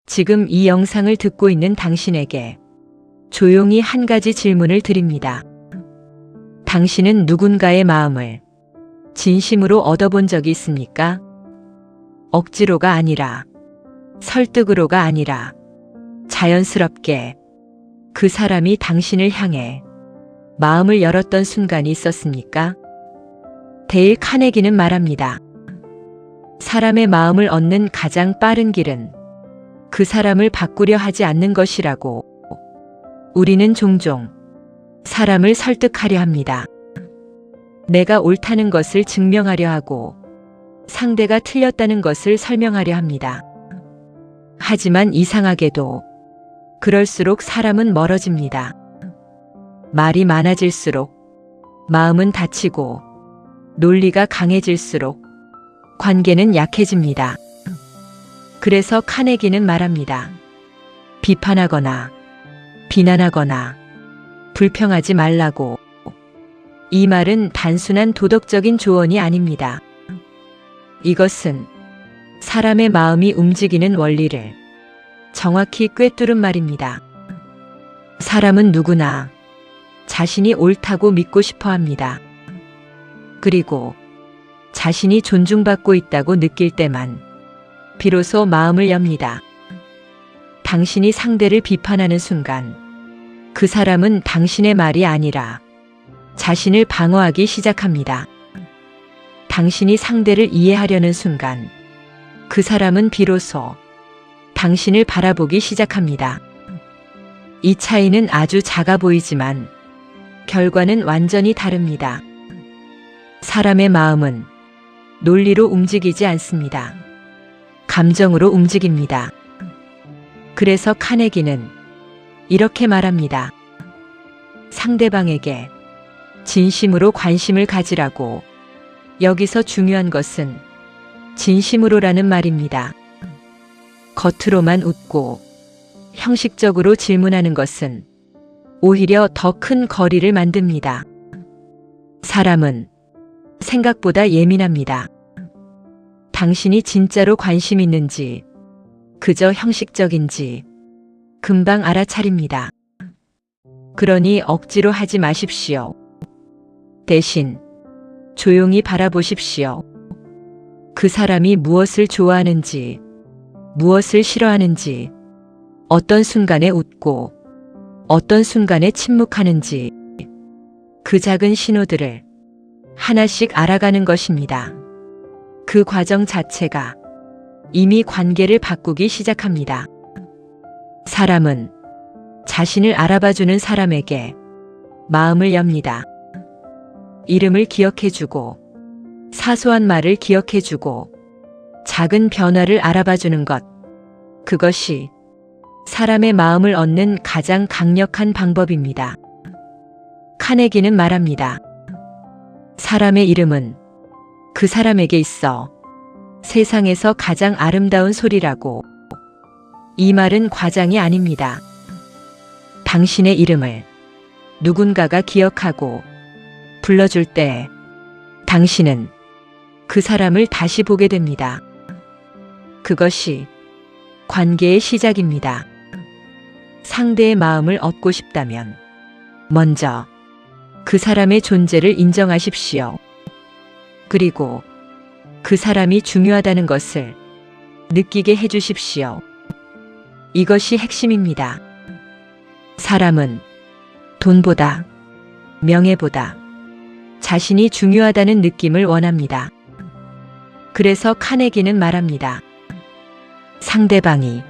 지금 이 영상을 듣고 있는 당신에게 조용히 한 가지 질문을 드립니다. 당신은 누군가의 마음을 진심으로 얻어본 적이 있습니까? 억지로가 아니라, 설득으로가 아니라 자연스럽게 그 사람이 당신을 향해 마음을 열었던 순간이 있었습니까? 데일 카네기는 말합니다. 사람의 마음을 얻는 가장 빠른 길은 그 사람을 바꾸려 하지 않는 것이라고. 우리는 종종 사람을 설득하려 합니다. 내가 옳다는 것을 증명하려 하고 상대가 틀렸다는 것을 설명하려 합니다. 하지만 이상하게도 그럴수록 사람은 멀어집니다. 말이 많아질수록 마음은 다치고 논리가 강해질수록 관계는 약해집니다. 그래서 카네기는 말합니다. 비판하거나 비난하거나 불평하지 말라고. 이 말은 단순한 도덕적인 조언이 아닙니다. 이것은 사람의 마음이 움직이는 원리를 정확히 꿰뚫은 말입니다. 사람은 누구나 자신이 옳다고 믿고 싶어 합니다. 그리고 자신이 존중받고 있다고 느낄 때만 비로소 마음을 엽니다. 당신이 상대를 비판하는 순간 그 사람은 당신의 말이 아니라 자신을 방어하기 시작합니다. 당신이 상대를 이해하려는 순간 그 사람은 비로소 당신을 바라보기 시작합니다. 이 차이는 아주 작아 보이지만 결과는 완전히 다릅니다. 사람의 마음은 논리로 움직이지 않습니다. 감정으로 움직입니다. 그래서 카네기는 이렇게 말합니다. 상대방에게 진심으로 관심을 가지라고. 여기서 중요한 것은 진심으로라는 말입니다. 겉으로만 웃고 형식적으로 질문하는 것은 오히려 더 큰 거리를 만듭니다. 사람은 생각보다 예민합니다. 당신이 진짜로 관심 있는지, 그저 형식적인지 금방 알아차립니다. 그러니 억지로 하지 마십시오. 대신 조용히 바라보십시오. 그 사람이 무엇을 좋아하는지, 무엇을 싫어하는지, 어떤 순간에 웃고 어떤 순간에 침묵하는지, 그 작은 신호들을 하나씩 알아가는 것입니다. 그 과정 자체가 이미 관계를 바꾸기 시작합니다. 사람은 자신을 알아봐주는 사람에게 마음을 엽니다. 이름을 기억해주고, 사소한 말을 기억해주고, 작은 변화를 알아봐주는 것. 그것이 사람의 마음을 얻는 가장 강력한 방법입니다. 카네기는 말합니다. 사람의 이름은 그 사람에게 있어 세상에서 가장 아름다운 소리라고. 이 말은 과장이 아닙니다. 당신의 이름을 누군가가 기억하고 불러줄 때 당신은 그 사람을 다시 보게 됩니다. 그것이 관계의 시작입니다. 상대의 마음을 얻고 싶다면 먼저 그 사람의 존재를 인정하십시오. 그리고 그 사람이 중요하다는 것을 느끼게 해주십시오. 이것이 핵심입니다. 사람은 돈보다, 명예보다 자신이 중요하다는 느낌을 원합니다. 그래서 카네기는 말합니다. 상대방이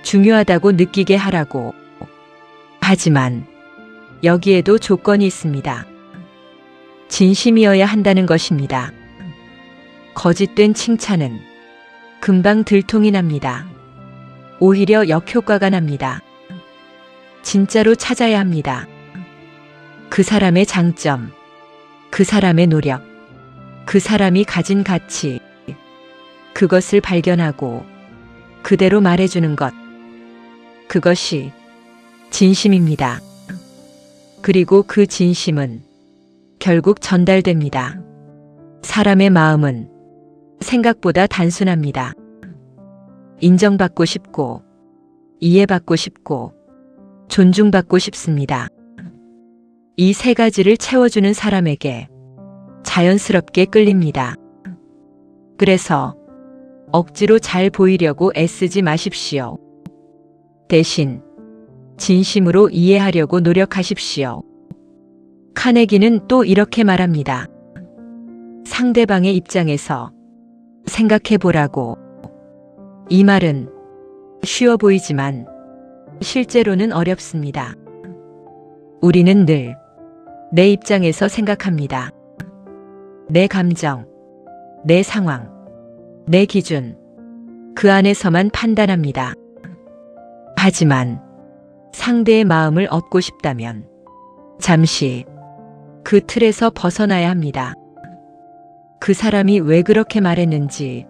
중요하다고 느끼게 하라고. 하지만 여기에도 조건이 있습니다. 진심이어야 한다는 것입니다. 거짓된 칭찬은 금방 들통이 납니다. 오히려 역효과가 납니다. 진짜로 찾아야 합니다. 그 사람의 장점, 그 사람의 노력, 그 사람이 가진 가치, 그것을 발견하고 그대로 말해주는 것. 그것이 진심입니다. 그리고 그 진심은 결국 전달됩니다. 사람의 마음은 생각보다 단순합니다. 인정받고 싶고 이해받고 싶고 존중받고 싶습니다. 이 세 가지를 채워주는 사람에게 자연스럽게 끌립니다. 그래서 억지로 잘 보이려고 애쓰지 마십시오. 대신 진심으로 이해하려고 노력하십시오. 카네기는 또 이렇게 말합니다. 상대방의 입장에서 생각해 보라고. 이 말은 쉬워 보이지만 실제로는 어렵습니다. 우리는 늘 내 입장에서 생각합니다. 내 감정, 내 상황, 내 기준, 그 안에서만 판단합니다. 하지만 상대의 마음을 얻고 싶다면 잠시 그 틀에서 벗어나야 합니다. 그 사람이 왜 그렇게 말했는지,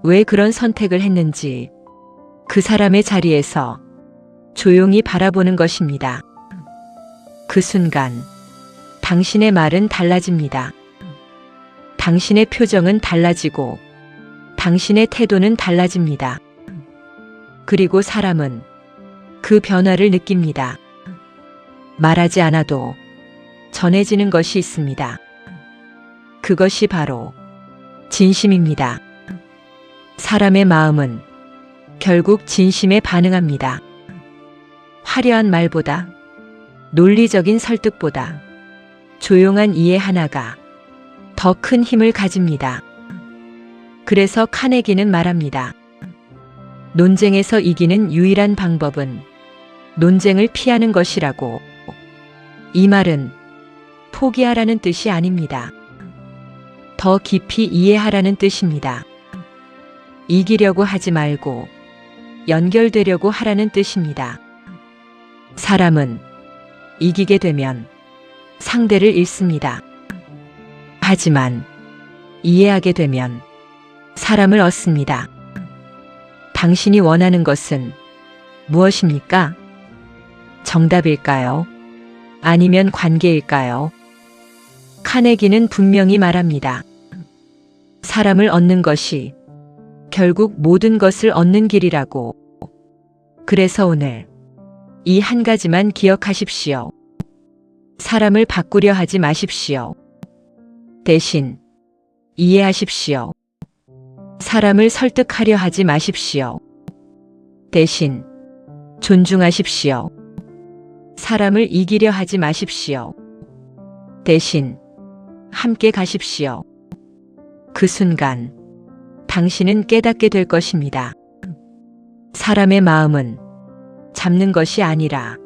왜 그런 선택을 했는지 그 사람의 자리에서 조용히 바라보는 것입니다. 그 순간 당신의 말은 달라집니다. 당신의 표정은 달라지고 당신의 태도는 달라집니다. 그리고 사람은 그 변화를 느낍니다. 말하지 않아도 전해지는 것이 있습니다. 그것이 바로 진심입니다. 사람의 마음은 결국 진심에 반응합니다. 화려한 말보다, 논리적인 설득보다 조용한 이해 하나가 더 큰 힘을 가집니다. 그래서 카네기는 말합니다. 논쟁에서 이기는 유일한 방법은 논쟁을 피하는 것이라고. 이 말은 포기하라는 뜻이 아닙니다. 더 깊이 이해하라는 뜻입니다. 이기려고 하지 말고 연결되려고 하라는 뜻입니다. 사람은 이기게 되면 상대를 잃습니다. 하지만 이해하게 되면 사람을 얻습니다. 당신이 원하는 것은 무엇입니까? 정답일까요? 아니면 관계일까요? 카네기는 분명히 말합니다. 사람을 얻는 것이 결국 모든 것을 얻는 길이라고. 그래서 오늘 이 한 가지만 기억하십시오. 사람을 바꾸려 하지 마십시오. 대신 이해하십시오. 사람을 설득하려 하지 마십시오. 대신 존중하십시오. 사람을 이기려 하지 마십시오. 대신 함께 가십시오. 그 순간 당신은 깨닫게 될 것입니다. 사람의 마음은 잡는 것이 아니라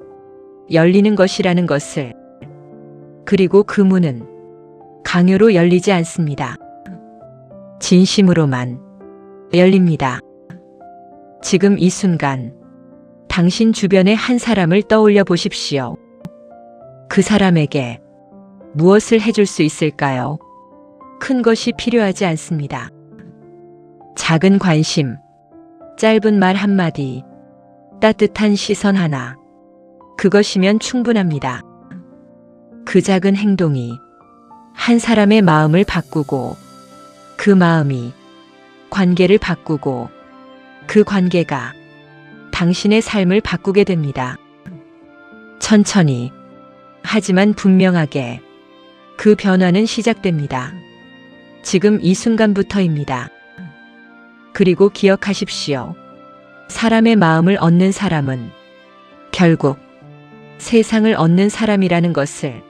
열리는 것이라는 것을. 그리고 그 문은 강요로 열리지 않습니다. 진심으로만 열립니다. 지금 이 순간 당신 주변의 한 사람을 떠올려 보십시오. 그 사람에게 무엇을 해줄 수 있을까요? 큰 것이 필요하지 않습니다. 작은 관심, 짧은 말 한마디, 따뜻한 시선 하나, 그것이면 충분합니다. 그 작은 행동이 한 사람의 마음을 바꾸고, 그 마음이 관계를 바꾸고, 그 관계가 당신의 삶을 바꾸게 됩니다. 천천히, 하지만 분명하게 그 변화는 시작됩니다. 지금 이 순간부터입니다. 그리고 기억하십시오. 사람의 마음을 얻는 사람은 결국 세상을 얻는 사람이라는 것을.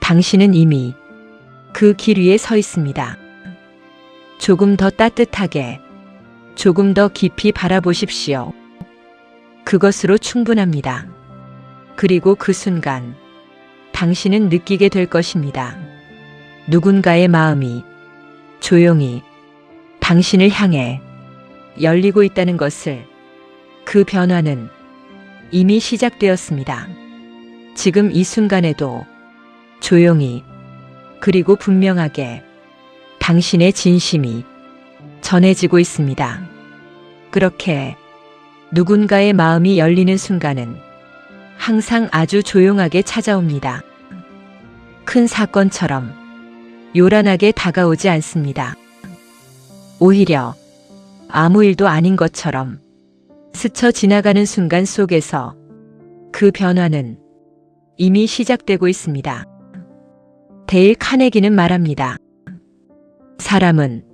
당신은 이미 그 길 위에 서 있습니다. 조금 더 따뜻하게, 조금 더 깊이 바라보십시오. 그것으로 충분합니다. 그리고 그 순간 당신은 느끼게 될 것입니다. 누군가의 마음이 조용히 당신을 향해 열리고 있다는 것을. 그 변화는 이미 시작되었습니다. 지금 이 순간에도 조용히 그리고 분명하게 당신의 진심이 전해지고 있습니다. 그렇게 누군가의 마음이 열리는 순간은 항상 아주 조용하게 찾아옵니다. 큰 사건처럼 요란하게 다가오지 않습니다. 오히려 아무 일도 아닌 것처럼 스쳐 지나가는 순간 속에서 그 변화는 이미 시작되고 있습니다. 데일 카네기는 말합니다. 사람은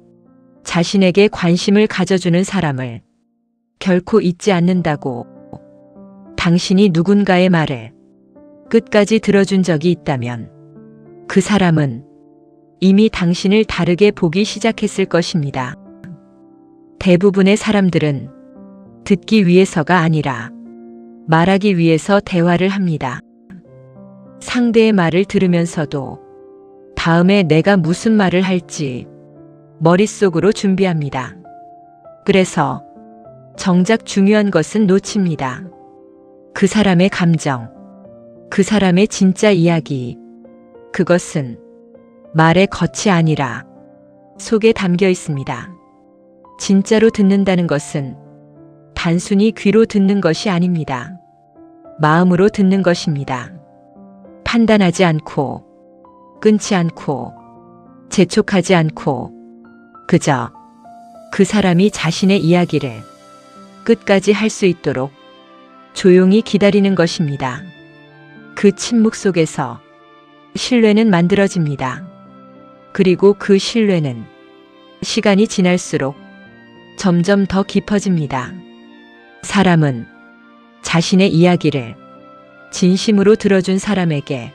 자신에게 관심을 가져주는 사람을 결코 잊지 않는다고. 당신이 누군가의 말을 끝까지 들어준 적이 있다면 그 사람은 이미 당신을 다르게 보기 시작했을 것입니다. 대부분의 사람들은 듣기 위해서가 아니라 말하기 위해서 대화를 합니다. 상대의 말을 들으면서도 다음에 내가 무슨 말을 할지 머릿속으로 준비합니다. 그래서 정작 중요한 것은 놓칩니다. 그 사람의 감정, 그 사람의 진짜 이야기, 그것은 말의 겉이 아니라 속에 담겨 있습니다. 진짜로 듣는다는 것은 단순히 귀로 듣는 것이 아닙니다. 마음으로 듣는 것입니다. 판단하지 않고, 끊지 않고, 재촉하지 않고, 그저 그 사람이 자신의 이야기를 끝까지 할 수 있도록 조용히 기다리는 것입니다. 그 침묵 속에서 신뢰는 만들어집니다. 그리고 그 신뢰는 시간이 지날수록 점점 더 깊어집니다. 사람은 자신의 이야기를 진심으로 들어준 사람에게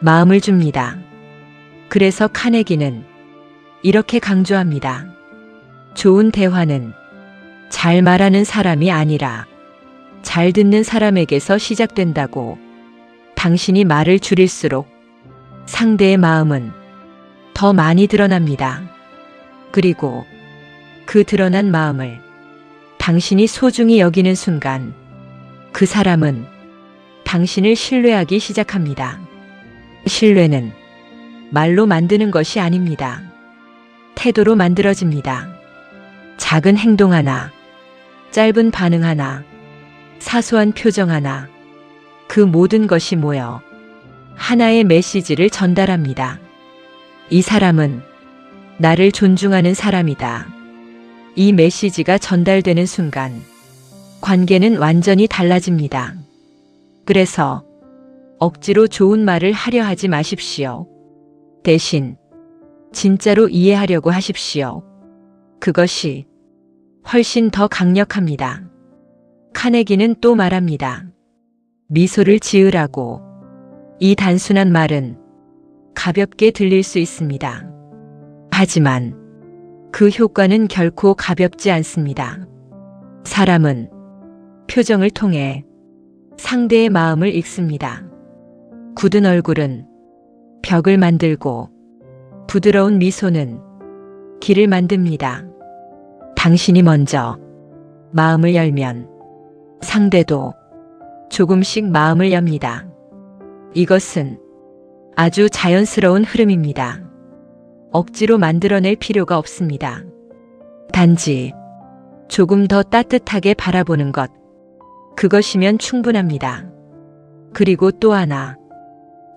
마음을 줍니다. 그래서 카네기는 이렇게 강조합니다. 좋은 대화는 잘 말하는 사람이 아니라 잘 듣는 사람에게서 시작된다고. 당신이 말을 줄일수록 상대의 마음은 더 많이 드러납니다. 그리고 그 드러난 마음을 당신이 소중히 여기는 순간 그 사람은 당신을 신뢰하기 시작합니다. 신뢰는 말로 만드는 것이 아닙니다. 태도로 만들어집니다. 작은 행동 하나, 짧은 반응 하나, 사소한 표정 하나, 그 모든 것이 모여 하나의 메시지를 전달합니다. 이 사람은 나를 존중하는 사람이다. 이 메시지가 전달되는 순간 관계는 완전히 달라집니다. 그래서 억지로 좋은 말을 하려 하지 마십시오. 대신 진짜로 이해하려고 하십시오. 그것이 훨씬 더 강력합니다. 카네기는 또 말합니다. 미소를 지으라고. 이 단순한 말은 가볍게 들릴 수 있습니다. 하지만 그 효과는 결코 가볍지 않습니다. 사람은 표정을 통해 상대의 마음을 읽습니다. 굳은 얼굴은 벽을 만들고 부드러운 미소는 길을 만듭니다. 당신이 먼저 마음을 열면 상대도 조금씩 마음을 엽니다. 이것은 아주 자연스러운 흐름입니다. 억지로 만들어낼 필요가 없습니다. 단지 조금 더 따뜻하게 바라보는 것, 그것이면 충분합니다. 그리고 또 하나,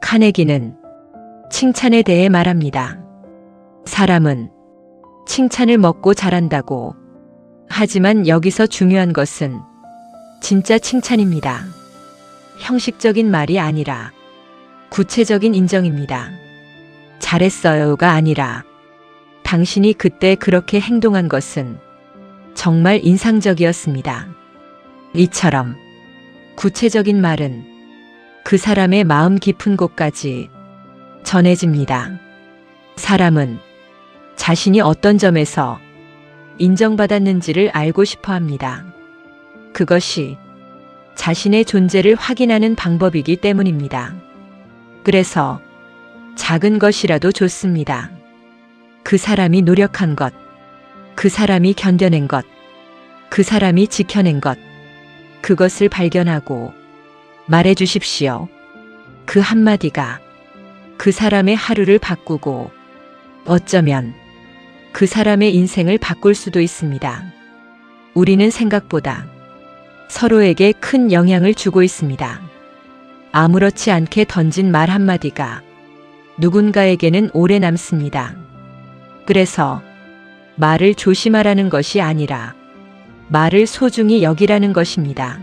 카네기는 칭찬에 대해 말합니다. 사람은 칭찬을 먹고 자란다고. 하지만 여기서 중요한 것은 진짜 칭찬입니다. 형식적인 말이 아니라 구체적인 인정입니다. 잘했어요가 아니라 당신이 그때 그렇게 행동한 것은 정말 인상적이었습니다. 이처럼 구체적인 말은 그 사람의 마음 깊은 곳까지 전해집니다. 사람은 자신이 어떤 점에서 인정받았는지를 알고 싶어 합니다. 그것이 자신의 존재를 확인하는 방법이기 때문입니다. 그래서 작은 것이라도 좋습니다. 그 사람이 노력한 것, 그 사람이 견뎌낸 것, 그 사람이 지켜낸 것, 그것을 발견하고 말해 주십시오. 그 한마디가 그 사람의 하루를 바꾸고 어쩌면 그 사람의 인생을 바꿀 수도 있습니다. 우리는 생각보다 서로에게 큰 영향을 주고 있습니다. 아무렇지 않게 던진 말 한마디가 누군가에게는 오래 남습니다. 그래서 말을 조심하라는 것이 아니라 말을 소중히 여기라는 것입니다.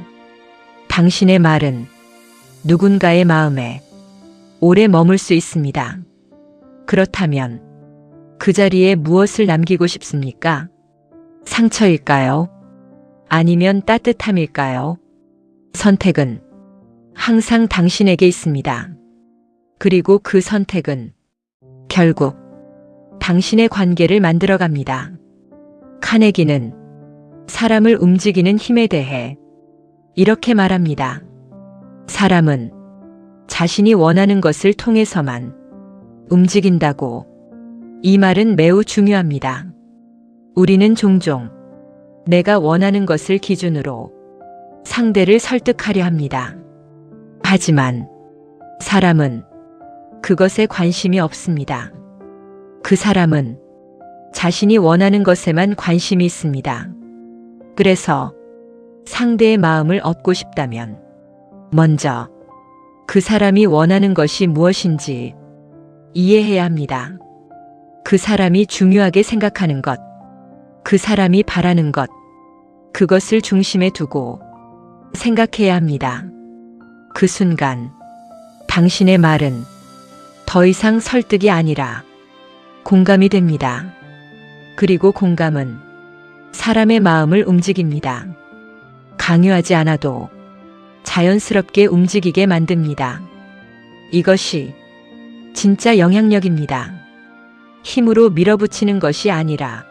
당신의 말은 누군가의 마음에 오래 머물 수 있습니다. 그렇다면 그 자리에 무엇을 남기고 싶습니까? 상처일까요? 아니면 따뜻함일까요? 선택은 항상 당신에게 있습니다. 그리고 그 선택은 결국 당신의 관계를 만들어갑니다. 카네기는 사람을 움직이는 힘에 대해 이렇게 말합니다. 사람은 자신이 원하는 것을 통해서만 움직인다고. 이 말은 매우 중요합니다. 우리는 종종 내가 원하는 것을 기준으로 상대를 설득하려 합니다. 하지만 사람은 그것에 관심이 없습니다. 그 사람은 자신이 원하는 것에만 관심이 있습니다. 그래서 상대의 마음을 얻고 싶다면 먼저 그 사람이 원하는 것이 무엇인지 이해해야 합니다. 그 사람이 중요하게 생각하는 것, 그 사람이 바라는 것, 그것을 중심에 두고 생각해야 합니다. 그 순간 당신의 말은 더 이상 설득이 아니라 공감이 됩니다. 그리고 공감은 사람의 마음을 움직입니다. 강요하지 않아도 자연스럽게 움직이게 만듭니다. 이것이 진짜 영향력입니다. 힘으로 밀어붙이는 것이 아니라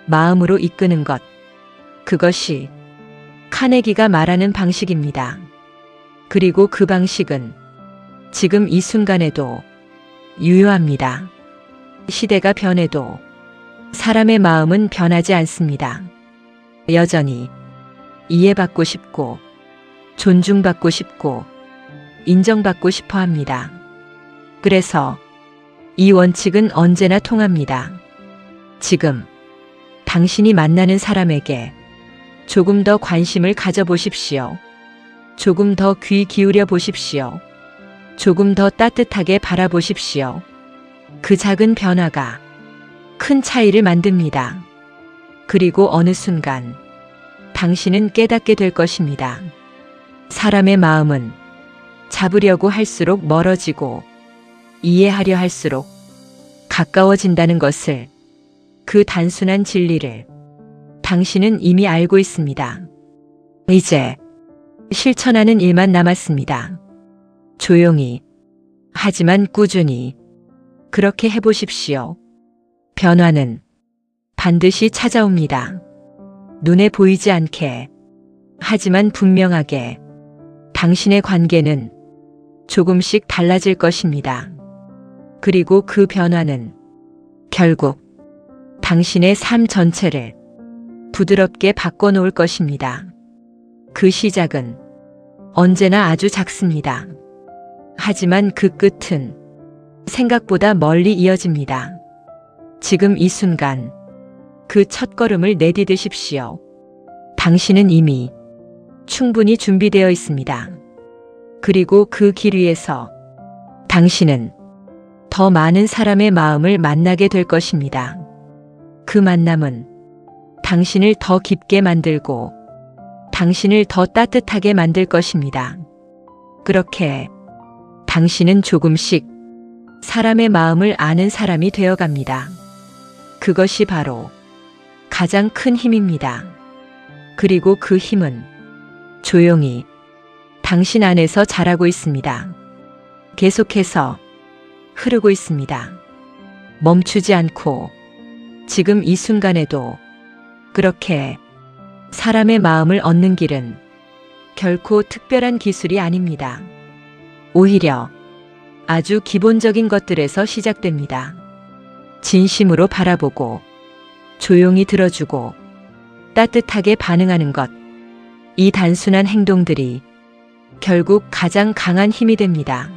마음으로 이끄는 것. 그것이 카네기가 말하는 방식입니다. 그리고 그 방식은 지금 이 순간에도 유효합니다. 시대가 변해도 사람의 마음은 변하지 않습니다. 여전히 이해받고 싶고 존중받고 싶고 인정받고 싶어 합니다. 그래서 이 원칙은 언제나 통합니다. 지금 당신이 만나는 사람에게 조금 더 관심을 가져보십시오. 조금 더 귀 기울여 보십시오. 조금 더 따뜻하게 바라보십시오. 그 작은 변화가 큰 차이를 만듭니다. 그리고 어느 순간 당신은 깨닫게 될 것입니다. 사람의 마음은 잡으려고 할수록 멀어지고 이해하려 할수록 가까워진다는 것을, 그 단순한 진리를 당신은 이미 알고 있습니다. 이제 실천하는 일만 남았습니다. 조용히, 하지만 꾸준히 그렇게 해보십시오. 변화는 반드시 찾아옵니다. 눈에 보이지 않게, 하지만 분명하게 당신의 관계는 조금씩 달라질 것입니다. 그리고 그 변화는 결국 당신의 삶 전체를 부드럽게 바꿔놓을 것입니다. 그 시작은 언제나 아주 작습니다. 하지만 그 끝은 생각보다 멀리 이어집니다. 지금 이 순간 그 첫걸음을 내디디십시오. 당신은 이미 충분히 준비되어 있습니다. 그리고 그 길 위에서 당신은 더 많은 사람의 마음을 만나게 될 것입니다. 그 만남은 당신을 더 깊게 만들고 당신을 더 따뜻하게 만들 것입니다. 그렇게 당신은 조금씩 사람의 마음을 아는 사람이 되어갑니다. 그것이 바로 가장 큰 힘입니다. 그리고 그 힘은 조용히 당신 안에서 자라고 있습니다. 계속해서 흐르고 있습니다. 멈추지 않고 지금 이 순간에도 그렇게 사람의 마음을 얻는 길은 결코 특별한 기술이 아닙니다. 오히려 아주 기본적인 것들에서 시작됩니다. 진심으로 바라보고 조용히 들어주고 따뜻하게 반응하는 것. 이 단순한 행동들이 결국 가장 강한 힘이 됩니다.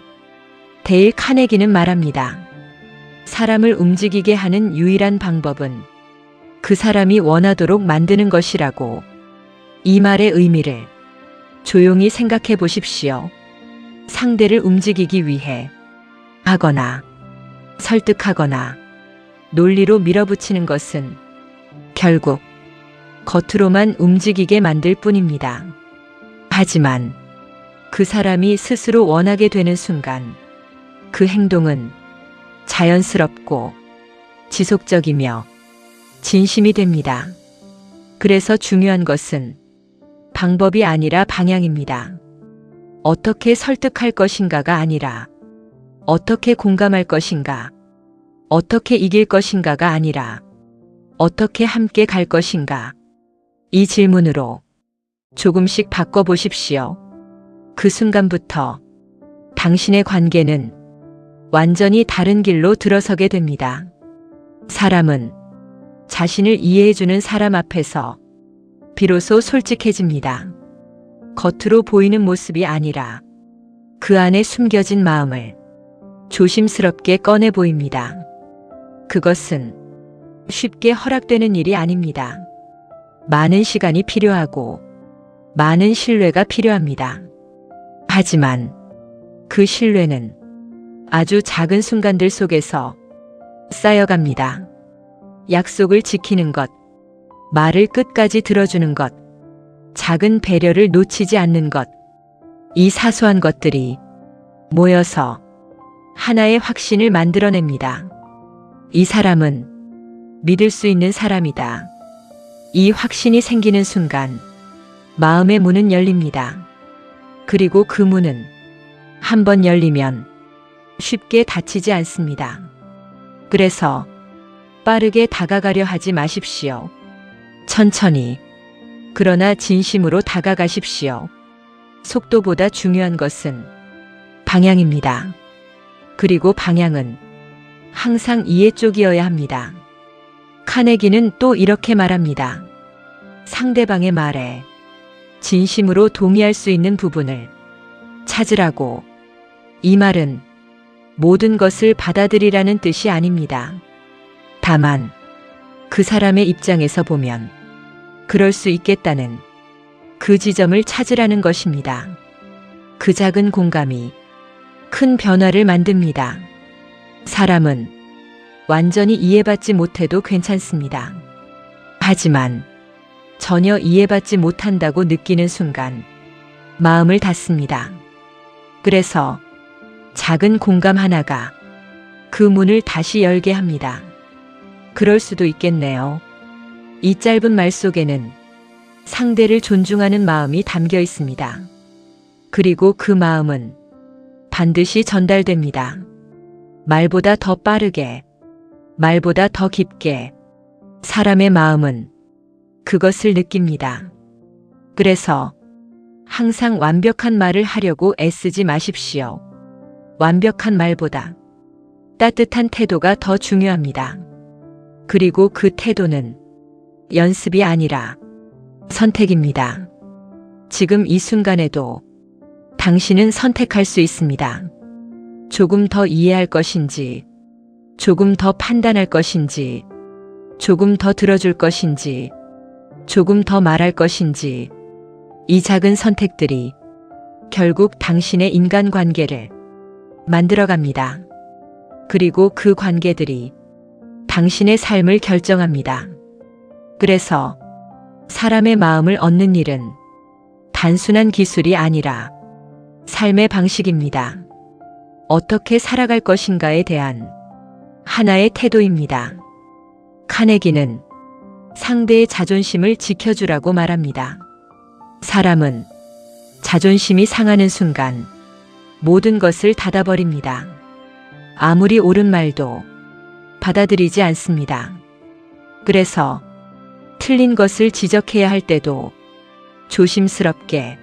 데일 카네기는 말합니다. 사람을 움직이게 하는 유일한 방법은 그 사람이 원하도록 만드는 것이라고. 이 말의 의미를 조용히 생각해 보십시오. 상대를 움직이기 위해 하거나 설득하거나 논리로 밀어붙이는 것은 결국 겉으로만 움직이게 만들 뿐입니다. 하지만 그 사람이 스스로 원하게 되는 순간 그 행동은 자연스럽고 지속적이며 진심이 됩니다. 그래서 중요한 것은 방법이 아니라 방향입니다. 어떻게 설득할 것인가가 아니라 어떻게 공감할 것인가, 어떻게 이길 것인가가 아니라 어떻게 함께 갈 것인가. 이 질문으로 조금씩 바꿔보십시오. 그 순간부터 당신의 관계는 완전히 다른 길로 들어서게 됩니다. 사람은 자신을 이해해주는 사람 앞에서 비로소 솔직해집니다. 겉으로 보이는 모습이 아니라 그 안에 숨겨진 마음을 조심스럽게 꺼내 보입니다. 그것은 쉽게 허락되는 일이 아닙니다. 많은 시간이 필요하고 많은 신뢰가 필요합니다. 하지만 그 신뢰는 아주 작은 순간들 속에서 쌓여갑니다. 약속을 지키는 것, 말을 끝까지 들어주는 것, 작은 배려를 놓치지 않는 것, 이 사소한 것들이 모여서 하나의 확신을 만들어냅니다. 이 사람은 믿을 수 있는 사람이다. 이 확신이 생기는 순간 마음의 문은 열립니다. 그리고 그 문은 한번 열리면 쉽게 닫히지 않습니다. 그래서 빠르게 다가가려 하지 마십시오. 천천히, 그러나 진심으로 다가가십시오. 속도보다 중요한 것은 방향입니다. 그리고 방향은 항상 이해 쪽이어야 합니다. 카네기는 또 이렇게 말합니다. 상대방의 말에 진심으로 동의할 수 있는 부분을 찾으라고. 이 말은 모든 것을 받아들이라는 뜻이 아닙니다. 다만 그 사람의 입장에서 보면 그럴 수 있겠다는 그 지점을 찾으라는 것입니다. 그 작은 공감이 큰 변화를 만듭니다. 사람은 완전히 이해받지 못해도 괜찮습니다. 하지만 전혀 이해받지 못한다고 느끼는 순간 마음을 닫습니다. 그래서 작은 공감 하나가 그 문을 다시 열게 합니다. 그럴 수도 있겠네요. 이 짧은 말 속에는 상대를 존중하는 마음이 담겨 있습니다. 그리고 그 마음은 반드시 전달됩니다. 말보다 더 빠르게, 말보다 더 깊게 사람의 마음은 그것을 느낍니다. 그래서 항상 완벽한 말을 하려고 애쓰지 마십시오. 완벽한 말보다 따뜻한 태도가 더 중요합니다. 그리고 그 태도는 연습이 아니라 선택입니다. 지금 이 순간에도 당신은 선택할 수 있습니다. 조금 더 이해할 것인지, 조금 더 판단할 것인지, 조금 더 들어줄 것인지, 조금 더 말할 것인지. 이 작은 선택들이 결국 당신의 인간관계를 만들어갑니다. 그리고 그 관계들이 당신의 삶을 결정합니다. 그래서 사람의 마음을 얻는 일은 단순한 기술이 아니라 삶의 방식입니다. 어떻게 살아갈 것인가에 대한 하나의 태도입니다. 카네기는 상대의 자존심을 지켜주라고 말합니다. 사람은 자존심이 상하는 순간 모든 것을 닫아버립니다. 아무리 옳은 말도 받아들이지 않습니다. 그래서 틀린 것을 지적해야 할 때도 조심스럽게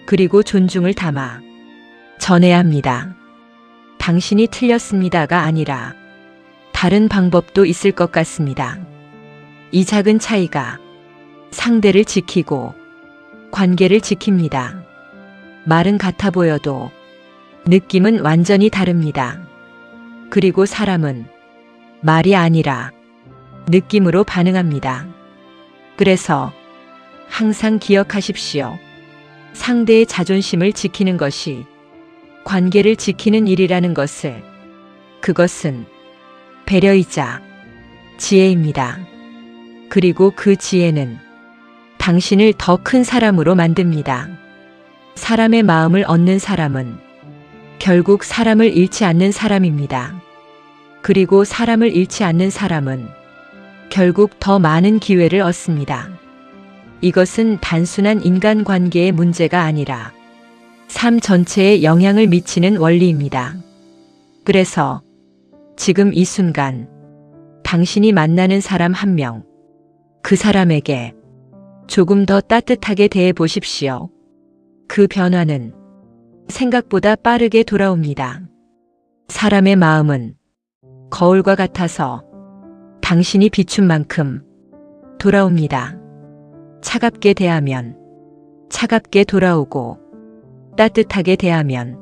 그리고 존중을 담아 전해야 합니다. 당신이 틀렸습니다가 아니라 다른 방법도 있을 것 같습니다. 이 작은 차이가 상대를 지키고 관계를 지킵니다. 말은 같아 보여도 느낌은 완전히 다릅니다. 그리고 사람은 말이 아니라 느낌으로 반응합니다. 그래서 항상 기억하십시오. 상대의 자존심을 지키는 것이 관계를 지키는 일이라는 것을. 그것은 배려이자 지혜입니다. 그리고 그 지혜는 당신을 더 큰 사람으로 만듭니다. 사람의 마음을 얻는 사람은 결국 사람을 잃지 않는 사람입니다. 그리고 사람을 잃지 않는 사람은 결국 더 많은 기회를 얻습니다. 이것은 단순한 인간관계의 문제가 아니라 삶 전체에 영향을 미치는 원리입니다. 그래서 지금 이 순간 당신이 만나는 사람 한 명, 그 사람에게 조금 더 따뜻하게 대해 보십시오. 그 변화는 생각보다 빠르게 돌아옵니다. 사람의 마음은 거울과 같아서 당신이 비춘 만큼 돌아옵니다. 차갑게 대하면 차갑게 돌아오고 따뜻하게 대하면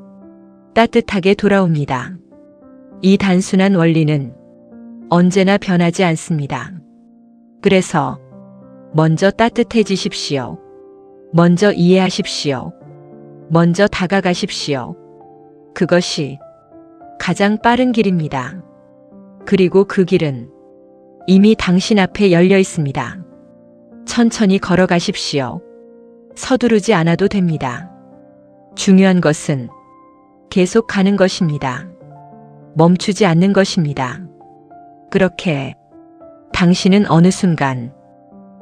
따뜻하게 돌아옵니다. 이 단순한 원리는 언제나 변하지 않습니다. 그래서 먼저 따뜻해지십시오. 먼저 이해하십시오. 먼저 다가가십시오. 그것이 가장 빠른 길입니다. 그리고 그 길은 이미 당신 앞에 열려 있습니다. 천천히 걸어가십시오. 서두르지 않아도 됩니다. 중요한 것은 계속 가는 것입니다. 멈추지 않는 것입니다. 그렇게 당신은 어느 순간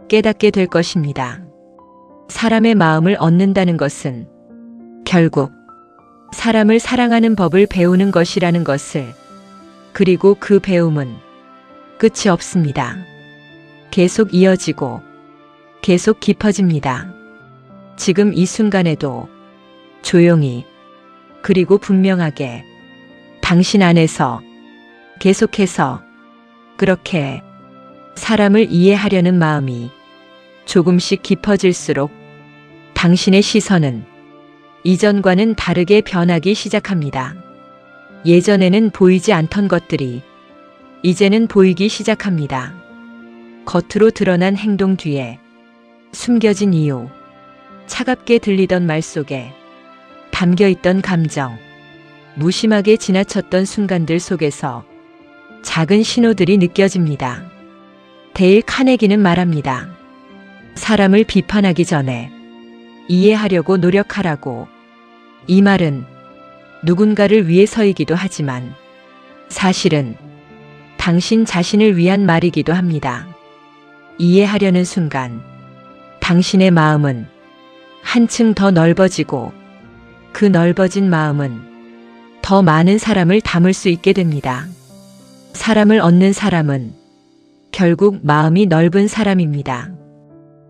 깨닫게 될 것입니다. 사람의 마음을 얻는다는 것은 결국 사람을 사랑하는 법을 배우는 것이라는 것을, 그리고 그 배움은 끝이 없습니다. 계속 이어지고 계속 깊어집니다. 지금 이 순간에도 조용히 그리고 분명하게 당신 안에서 계속해서 그렇게 사람을 이해하려는 마음이 조금씩 깊어질수록 당신의 시선은 이전과는 다르게 변하기 시작합니다. 예전에는 보이지 않던 것들이 이제는 보이기 시작합니다. 겉으로 드러난 행동 뒤에 숨겨진 이유, 차갑게 들리던 말 속에 담겨있던 감정, 무심하게 지나쳤던 순간들 속에서 작은 신호들이 느껴집니다. 데일 카네기는 말합니다. 사람을 비판하기 전에 이해하려고 노력하라고. 이 말은 누군가를 위해서이기도 하지만 사실은 당신 자신을 위한 말이기도 합니다. 이해하려는 순간 당신의 마음은 한층 더 넓어지고 그 넓어진 마음은 더 많은 사람을 담을 수 있게 됩니다. 사람을 얻는 사람은 결국 마음이 넓은 사람입니다.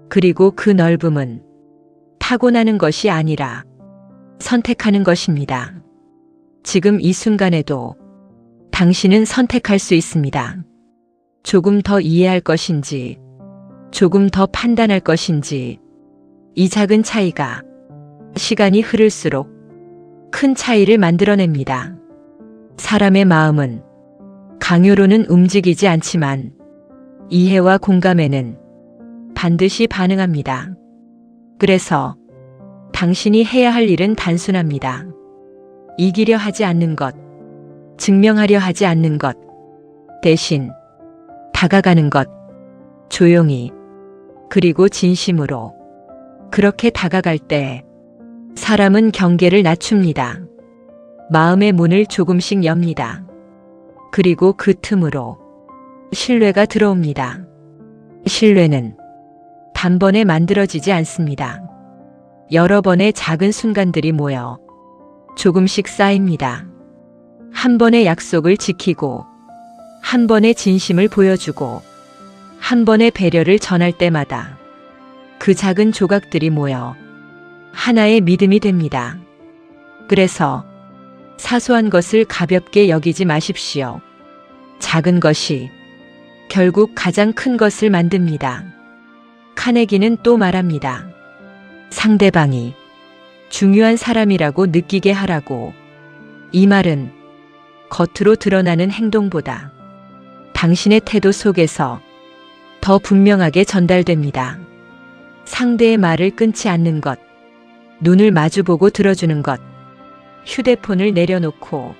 그리고 그 넓음은 타고나는 것이 아니라 선택하는 것입니다. 지금 이 순간에도 당신은 선택할 수 있습니다. 조금 더 이해할 것인지, 조금 더 판단할 것인지. 이 작은 차이가 시간이 흐를수록 큰 차이를 만들어냅니다. 사람의 마음은 강요로는 움직이지 않지만 이해와 공감에는 반드시 반응합니다. 그래서 당신이 해야 할 일은 단순합니다. 이기려 하지 않는 것, 증명하려 하지 않는 것, 대신 다가가는 것, 조용히 그리고 진심으로. 그렇게 다가갈 때 사람은 경계를 낮춥니다. 마음의 문을 조금씩 엽니다. 그리고 그 틈으로 신뢰가 들어옵니다. 신뢰는 단번에 만들어지지 않습니다. 여러 번의 작은 순간들이 모여 조금씩 쌓입니다. 한 번의 약속을 지키고, 한 번의 진심을 보여주고, 한 번의 배려를 전할 때마다 그 작은 조각들이 모여 하나의 믿음이 됩니다. 그래서 사소한 것을 가볍게 여기지 마십시오. 작은 것이 결국 가장 큰 것을 만듭니다. 카네기는 또 말합니다. 상대방이 중요한 사람이라고 느끼게 하라고. 이 말은 겉으로 드러나는 행동보다 당신의 태도 속에서 더 분명하게 전달됩니다. 상대의 말을 끊지 않는 것, 눈을 마주보고 들어주는 것, 휴대폰을 내려놓고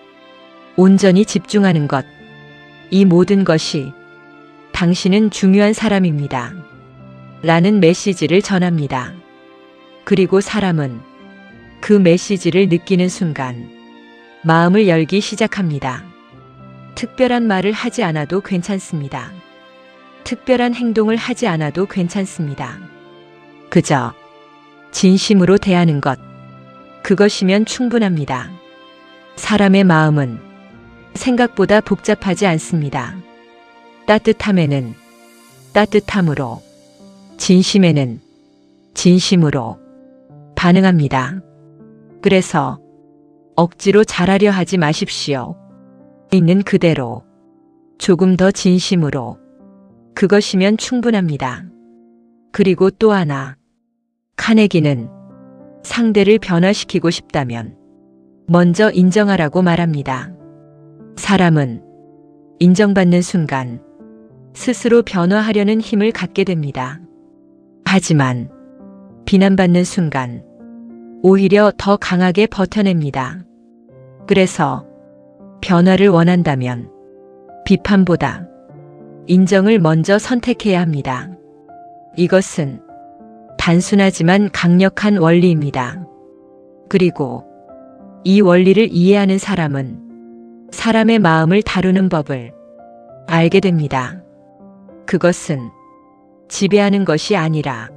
온전히 집중하는 것, 이 모든 것이 당신은 중요한 사람입니다. 라는 메시지를 전합니다. 그리고 사람은 그 메시지를 느끼는 순간 마음을 열기 시작합니다. 특별한 말을 하지 않아도 괜찮습니다. 특별한 행동을 하지 않아도 괜찮습니다. 그저 진심으로 대하는 것, 그것이면 충분합니다. 사람의 마음은 생각보다 복잡하지 않습니다. 따뜻함에는 따뜻함으로, 진심에는 진심으로 반응합니다. 그래서 억지로 잘하려 하지 마십시오. 있는 그대로, 조금 더 진심으로, 그것이면 충분합니다. 그리고 또 하나, 카네기는 상대를 변화시키고 싶다면 먼저 인정하라고 말합니다. 사람은 인정받는 순간 스스로 변화하려는 힘을 갖게 됩니다. 하지만 비난받는 순간 오히려 더 강하게 버텨냅니다. 그래서 변화를 원한다면 비판보다 인정을 먼저 선택해야 합니다. 이것은 단순하지만 강력한 원리입니다. 그리고 이 원리를 이해하는 사람은 사람의 마음을 다루는 법을 알게 됩니다. 그것은 지배하는 것이 아니라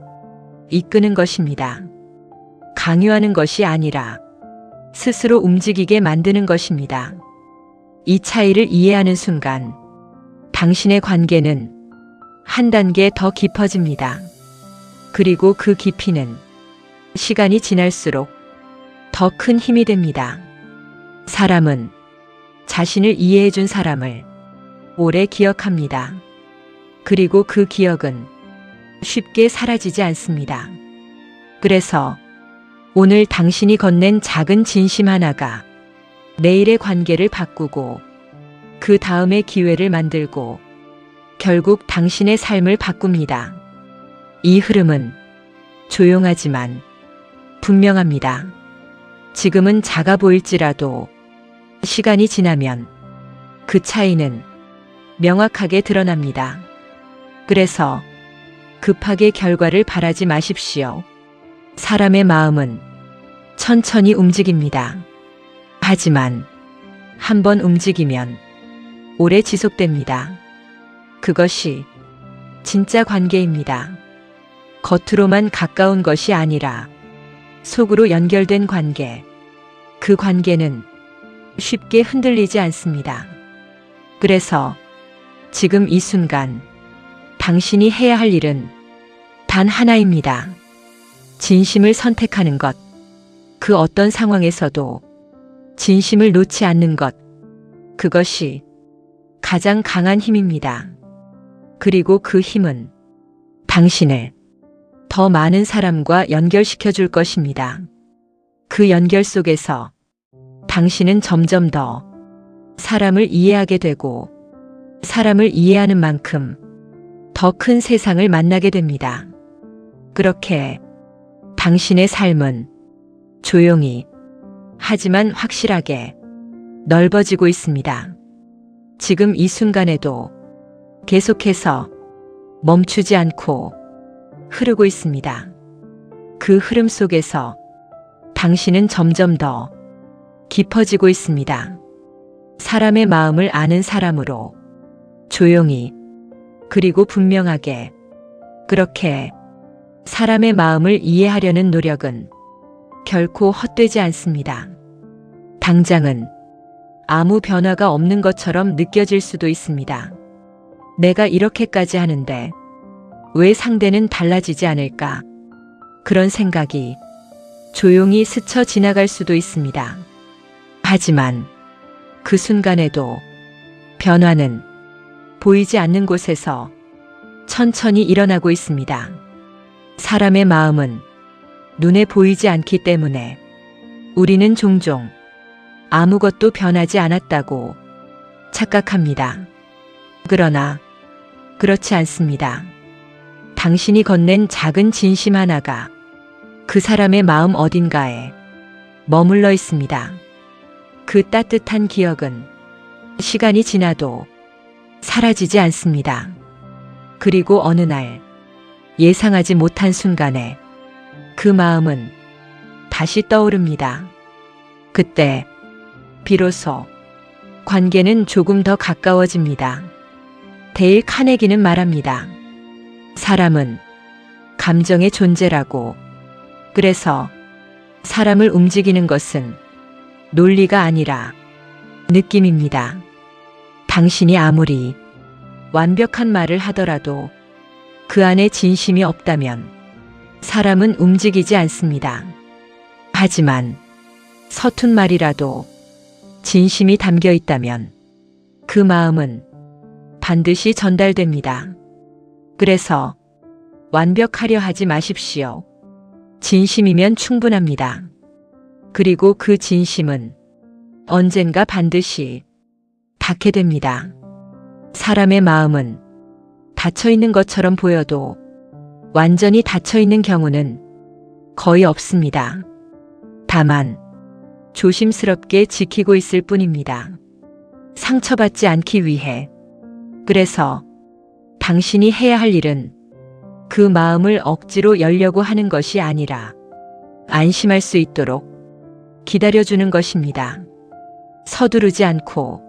이끄는 것입니다. 강요하는 것이 아니라 스스로 움직이게 만드는 것입니다. 이 차이를 이해하는 순간 당신의 관계는 한 단계 더 깊어집니다. 그리고 그 깊이는 시간이 지날수록 더 큰 힘이 됩니다. 사람은 자신을 이해해 준 사람을 오래 기억합니다. 그리고 그 기억은 쉽게 사라지지 않습니다. 그래서 오늘 당신이 건넨 작은 진심 하나가 내일의 관계를 바꾸고 그 다음의 기회를 만들고 결국 당신의 삶을 바꿉니다. 이 흐름은 조용하지만 분명합니다. 지금은 작아 보일지라도 시간이 지나면 그 차이는 명확하게 드러납니다. 그래서 급하게 결과를 바라지 마십시오. 사람의 마음은 천천히 움직입니다. 하지만 한번 움직이면 오래 지속됩니다. 그것이 진짜 관계입니다. 겉으로만 가까운 것이 아니라 속으로 연결된 관계. 그 관계는 쉽게 흔들리지 않습니다. 그래서 지금 이 순간 당신이 해야 할 일은 단 하나입니다. 진심을 선택하는 것. 그 어떤 상황에서도 진심을 놓지 않는 것. 그것이 가장 강한 힘입니다. 그리고 그 힘은 당신을 더 많은 사람과 연결시켜 줄 것입니다. 그 연결 속에서 당신은 점점 더 사람을 이해하게 되고 사람을 이해하는 만큼 더 큰 세상을 만나게 됩니다. 그렇게 당신의 삶은 조용히 하지만 확실하게 넓어지고 있습니다. 지금 이 순간에도 계속해서 멈추지 않고 흐르고 있습니다. 그 흐름 속에서 당신은 점점 더 깊어지고 있습니다. 사람의 마음을 아는 사람으로 조용히 그리고 분명하게 그렇게 사람의 마음을 이해하려는 노력은 결코 헛되지 않습니다. 당장은 아무 변화가 없는 것처럼 느껴질 수도 있습니다. 내가 이렇게까지 하는데 왜 상대는 달라지지 않을까? 그런 생각이 조용히 스쳐 지나갈 수도 있습니다. 하지만 그 순간에도 변화는 보이지 않는 곳에서 천천히 일어나고 있습니다. 사람의 마음은 눈에 보이지 않기 때문에 우리는 종종 아무것도 변하지 않았다고 착각합니다. 그러나 그렇지 않습니다. 당신이 건넨 작은 진심 하나가 그 사람의 마음 어딘가에 머물러 있습니다. 그 따뜻한 기억은 시간이 지나도 사라지지 않습니다. 그리고 어느 날 예상하지 못한 순간에 그 마음은 다시 떠오릅니다. 그때 비로소 관계는 조금 더 가까워집니다. 데일 카네기는 말합니다. 사람은 감정의 존재라고. 그래서 사람을 움직이는 것은 논리가 아니라 느낌입니다. 당신이 아무리 완벽한 말을 하더라도 그 안에 진심이 없다면 사람은 움직이지 않습니다. 하지만 서툰 말이라도 진심이 담겨 있다면 그 마음은 반드시 전달됩니다. 그래서 완벽하려 하지 마십시오. 진심이면 충분합니다. 그리고 그 진심은 언젠가 반드시 닿게 됩니다. 사람의 마음은 닫혀 있는 것처럼 보여도 완전히 닫혀 있는 경우는 거의 없습니다. 다만 조심스럽게 지키고 있을 뿐입니다. 상처받지 않기 위해. 그래서 당신이 해야 할 일은 그 마음을 억지로 열려고 하는 것이 아니라 안심할 수 있도록 기다려주는 것입니다. 서두르지 않고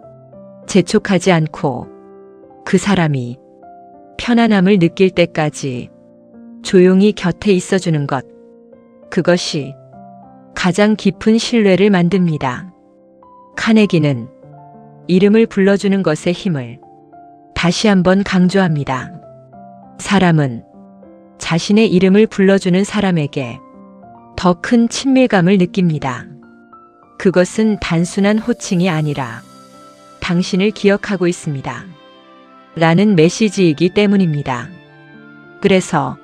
재촉하지 않고 그 사람이 편안함을 느낄 때까지 조용히 곁에 있어주는 것. 그것이 가장 깊은 신뢰를 만듭니다. 카네기는 이름을 불러주는 것의 힘을 다시 한번 강조합니다. 사람은 자신의 이름을 불러주는 사람에게 더 큰 친밀감을 느낍니다. 그것은 단순한 호칭이 아니라 당신을 기억하고 있습니다. 라는 메시지이기 때문입니다. 그래서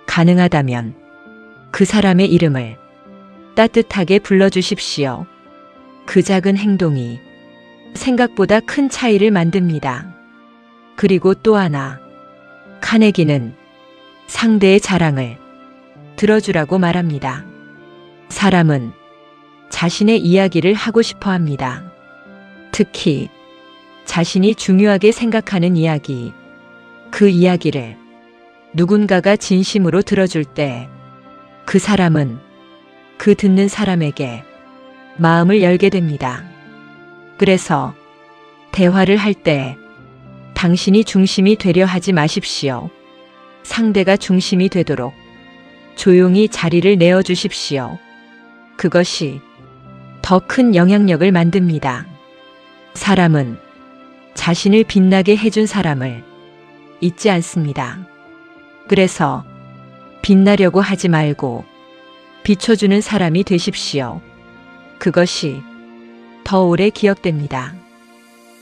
가능하다면 그 사람의 이름을 따뜻하게 불러주십시오. 그 작은 행동이 생각보다 큰 차이를 만듭니다. 그리고 또 하나, 카네기는 상대의 자랑을 들어주라고 말합니다. 사람은 자신의 이야기를 하고 싶어 합니다. 특히 자신이 중요하게 생각하는 이야기, 그 이야기를 누군가가 진심으로 들어줄 때 그 사람은 그 듣는 사람에게 마음을 열게 됩니다. 그래서 대화를 할 때 당신이 중심이 되려 하지 마십시오. 상대가 중심이 되도록 조용히 자리를 내어주십시오. 그것이 더 큰 영향력을 만듭니다. 사람은 자신을 빛나게 해준 사람을 잊지 않습니다. 그래서 빛나려고 하지 말고 비춰주는 사람이 되십시오. 그것이 더 오래 기억됩니다.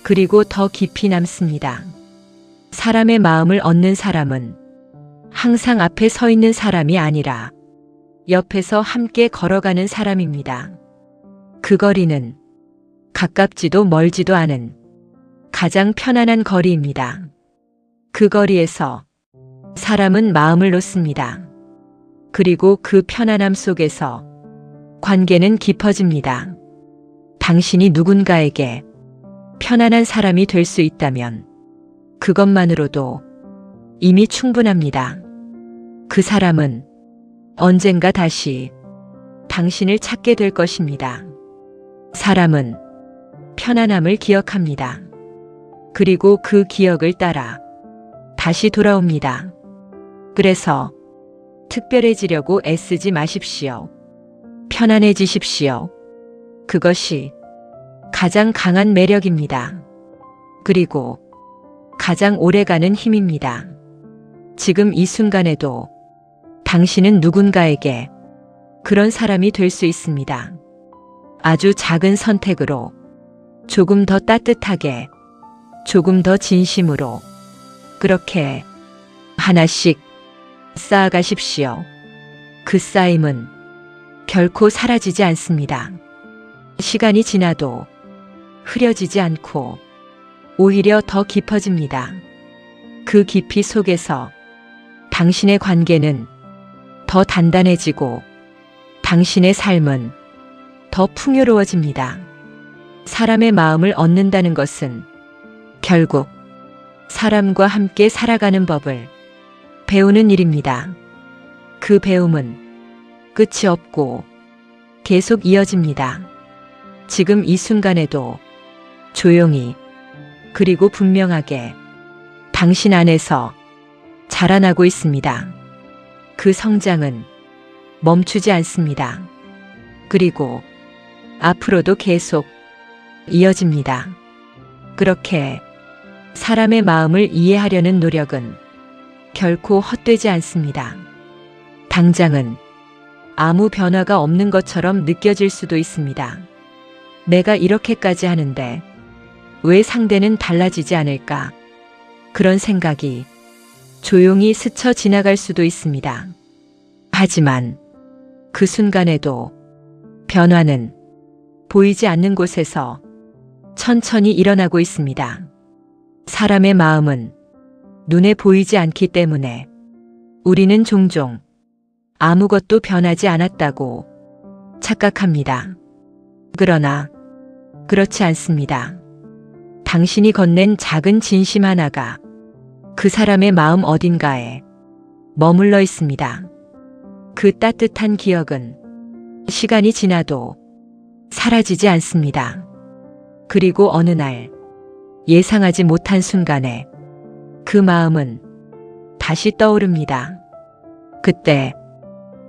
그리고 더 깊이 남습니다. 사람의 마음을 얻는 사람은 항상 앞에 서 있는 사람이 아니라 옆에서 함께 걸어가는 사람입니다. 그 거리는 가깝지도 멀지도 않은 가장 편안한 거리입니다. 그 거리에서 사람은 마음을 놓습니다. 그리고 그 편안함 속에서 관계는 깊어집니다. 당신이 누군가에게 편안한 사람이 될 수 있다면 그것만으로도 이미 충분합니다. 그 사람은 언젠가 다시 당신을 찾게 될 것입니다. 사람은 편안함을 기억합니다. 그리고 그 기억을 따라 다시 돌아옵니다. 그래서 특별해지려고 애쓰지 마십시오. 편안해지십시오. 그것이 가장 강한 매력입니다. 그리고 가장 오래가는 힘입니다. 지금 이 순간에도 당신은 누군가에게 그런 사람이 될 수 있습니다. 아주 작은 선택으로 조금 더 따뜻하게, 조금 더 진심으로 그렇게 하나씩 쌓아가십시오. 그 쌓임은 결코 사라지지 않습니다. 시간이 지나도 흐려지지 않고 오히려 더 깊어집니다. 그 깊이 속에서 당신의 관계는 더 단단해지고 당신의 삶은 더 풍요로워집니다. 사람의 마음을 얻는다는 것은 결국 사람과 함께 살아가는 법을 배우는 일입니다. 그 배움은 끝이 없고 계속 이어집니다. 지금 이 순간에도 조용히 그리고 분명하게 당신 안에서 자라나고 있습니다. 그 성장은 멈추지 않습니다. 그리고 앞으로도 계속 이어집니다. 그렇게 사람의 마음을 이해하려는 노력은 결코 헛되지 않습니다. 당장은 아무 변화가 없는 것처럼 느껴질 수도 있습니다. 내가 이렇게까지 하는데 왜 상대는 달라지지 않을까? 그런 생각이 조용히 스쳐 지나갈 수도 있습니다. 하지만 그 순간에도 변화는 보이지 않는 곳에서 천천히 일어나고 있습니다. 사람의 마음은 눈에 보이지 않기 때문에 우리는 종종 아무것도 변하지 않았다고 착각합니다. 그러나 그렇지 않습니다. 당신이 건넨 작은 진심 하나가 그 사람의 마음 어딘가에 머물러 있습니다. 그 따뜻한 기억은 시간이 지나도 사라지지 않습니다. 그리고 어느 날 예상하지 못한 순간에 그 마음은 다시 떠오릅니다. 그때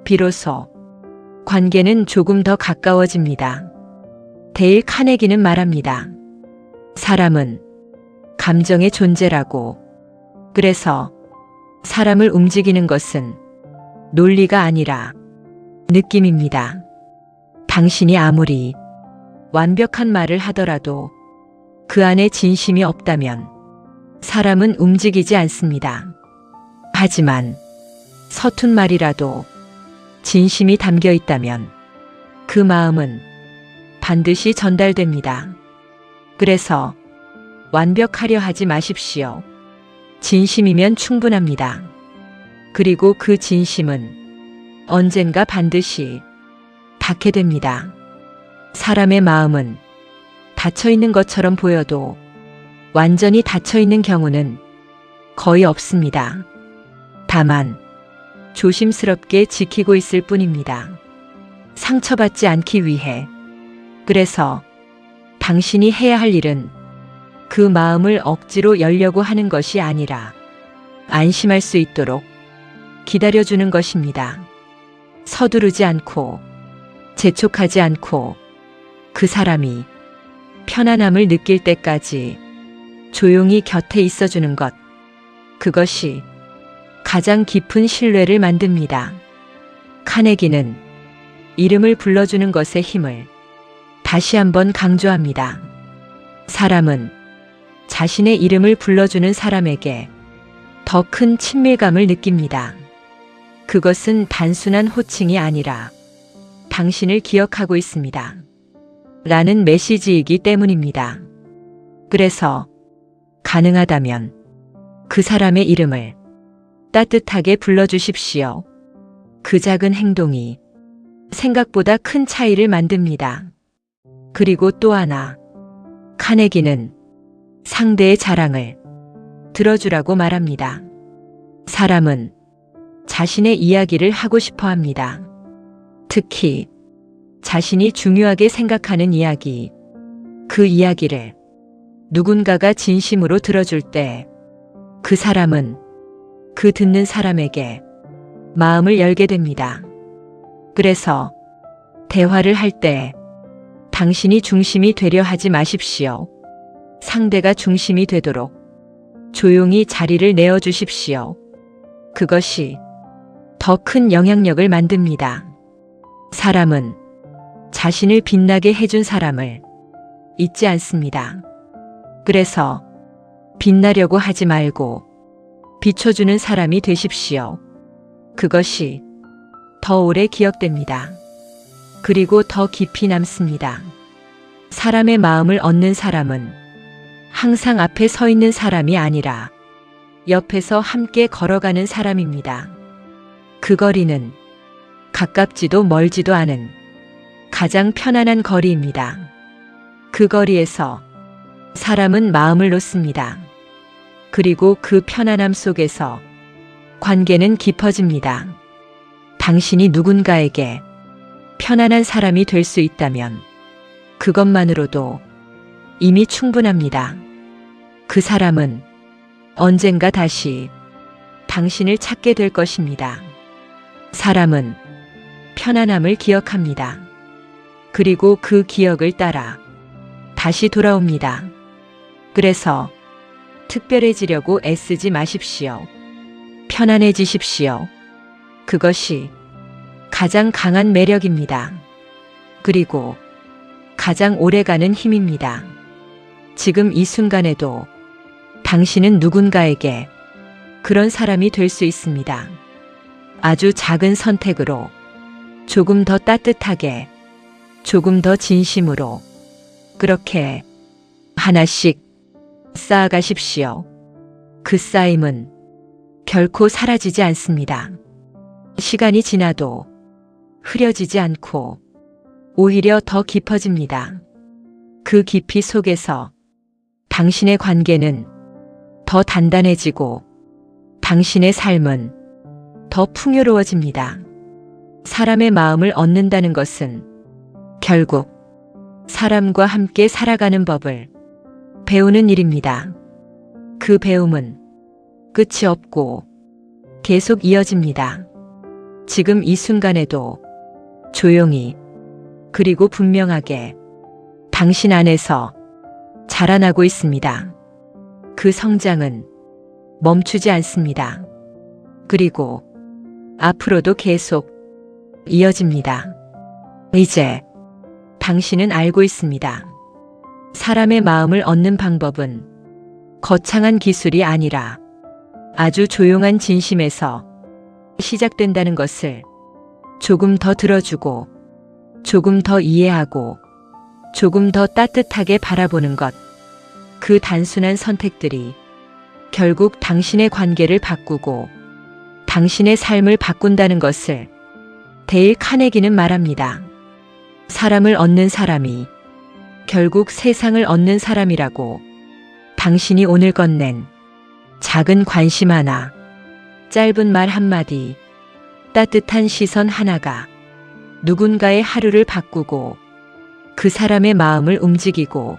비로소 관계는 조금 더 가까워집니다. 데일 카네기는 말합니다. 사람은 감정의 존재라고. 그래서 사람을 움직이는 것은 논리가 아니라 느낌입니다. 당신이 아무리 완벽한 말을 하더라도 그 안에 진심이 없다면 사람은 움직이지 않습니다. 하지만 서툰 말이라도 진심이 담겨 있다면 그 마음은 반드시 전달됩니다. 그래서 완벽하려 하지 마십시오. 진심이면 충분합니다. 그리고 그 진심은 언젠가 반드시 닿게 됩니다. 사람의 마음은 닫혀 있는 것처럼 보여도 완전히 닫혀 있는 경우는 거의 없습니다. 다만 조심스럽게 지키고 있을 뿐입니다. 상처받지 않기 위해. 그래서 당신이 해야 할 일은 그 마음을 억지로 열려고 하는 것이 아니라 안심할 수 있도록 기다려주는 것입니다. 서두르지 않고 재촉하지 않고 그 사람이 편안함을 느낄 때까지 조용히 곁에 있어주는 것. 그것이 가장 깊은 신뢰를 만듭니다. 카네기는 이름을 불러주는 것의 힘을 다시 한번 강조합니다. 사람은 자신의 이름을 불러주는 사람에게 더 큰 친밀감을 느낍니다. 그것은 단순한 호칭이 아니라 당신을 기억하고 있습니다. 라는 메시지이기 때문입니다. 그래서 가능하다면 그 사람의 이름을 따뜻하게 불러주십시오. 그 작은 행동이 생각보다 큰 차이를 만듭니다. 그리고 또 하나, 카네기는 상대의 자랑을 들어주라고 말합니다. 사람은 자신의 이야기를 하고 싶어 합니다. 특히 자신이 중요하게 생각하는 이야기, 그 이야기를 누군가가 진심으로 들어줄 때 그 사람은 그 듣는 사람에게 마음을 열게 됩니다. 그래서 대화를 할 때 당신이 중심이 되려 하지 마십시오. 상대가 중심이 되도록 조용히 자리를 내어주십시오. 그것이 더 큰 영향력을 만듭니다. 사람은 자신을 빛나게 해준 사람을 잊지 않습니다. 그래서 빛나려고 하지 말고 비춰주는 사람이 되십시오. 그것이 더 오래 기억됩니다. 그리고 더 깊이 남습니다. 사람의 마음을 얻는 사람은 항상 앞에 서 있는 사람이 아니라 옆에서 함께 걸어가는 사람입니다. 그 거리는 가깝지도 멀지도 않은 가장 편안한 거리입니다. 그 거리에서 사람은 마음을 놓습니다. 그리고 그 편안함 속에서 관계는 깊어집니다. 당신이 누군가에게 편안한 사람이 될 수 있다면 그것만으로도 이미 충분합니다. 그 사람은 언젠가 다시 당신을 찾게 될 것입니다. 사람은 편안함을 기억합니다. 그리고 그 기억을 따라 다시 돌아옵니다. 그래서 특별해지려고 애쓰지 마십시오. 편안해지십시오. 그것이 가장 강한 매력입니다. 그리고 가장 오래가는 힘입니다. 지금 이 순간에도 당신은 누군가에게 그런 사람이 될 수 있습니다. 아주 작은 선택으로 조금 더 따뜻하게, 조금 더 진심으로 그렇게 하나씩 쌓아가십시오. 그 쌓임은 결코 사라지지 않습니다. 시간이 지나도 흐려지지 않고 오히려 더 깊어집니다. 그 깊이 속에서 당신의 관계는 더 단단해지고 당신의 삶은 더 풍요로워집니다. 사람의 마음을 얻는다는 것은 결국 사람과 함께 살아가는 법을 배우는 일입니다. 그 배움은 끝이 없고 계속 이어집니다. 지금 이 순간에도 조용히 그리고 분명하게 당신 안에서 자라나고 있습니다. 그 성장은 멈추지 않습니다. 그리고 앞으로도 계속 이어집니다. 이제 당신은 알고 있습니다. 사람의 마음을 얻는 방법은 거창한 기술이 아니라 아주 조용한 진심에서 시작된다는 것을 조금 더 들어주고 조금 더 이해하고 조금 더 따뜻하게 바라보는 것. 그 단순한 선택들이 결국 당신의 관계를 바꾸고 당신의 삶을 바꾼다는 것을 데일 카네기는 말합니다. 사람을 얻는 사람이 결국 세상을 얻는 사람이라고. 당신이 오늘 건넨 작은 관심 하나, 짧은 말 한마디, 따뜻한 시선 하나가 누군가의 하루를 바꾸고 그 사람의 마음을 움직이고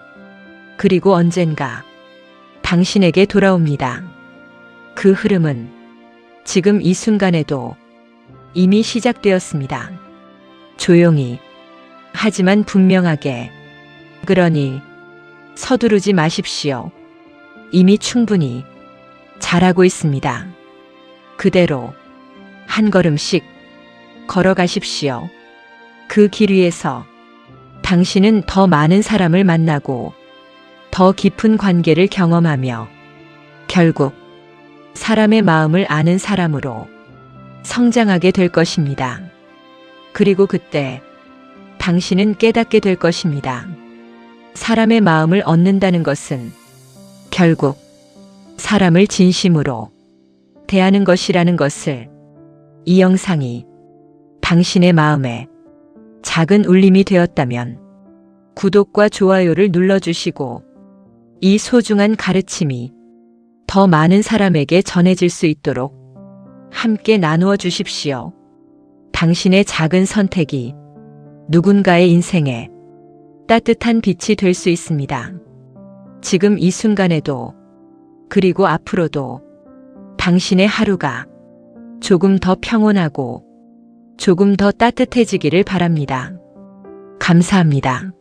그리고 언젠가 당신에게 돌아옵니다. 그 흐름은 지금 이 순간에도 이미 시작되었습니다. 조용히 하지만 분명하게. 그러니 서두르지 마십시오. 이미 충분히 잘하고 있습니다. 그대로 한 걸음씩 걸어가십시오. 그 길 위에서 당신은 더 많은 사람을 만나고 더 깊은 관계를 경험하며 결국 사람의 마음을 아는 사람으로 성장하게 될 것입니다. 그리고 그때 당신은 깨닫게 될 것입니다. 사람의 마음을 얻는다는 것은 결국 사람을 진심으로 대하는 것이라는 것을. 이 영상이 당신의 마음에 작은 울림이 되었다면 구독과 좋아요를 눌러주시고 이 소중한 가르침이 더 많은 사람에게 전해질 수 있도록 함께 나누어 주십시오. 당신의 작은 선택이 누군가의 인생에 따뜻한 빛이 될 수 있습니다. 지금 이 순간에도 그리고 앞으로도 당신의 하루가 조금 더 평온하고 조금 더 따뜻해지기를 바랍니다. 감사합니다.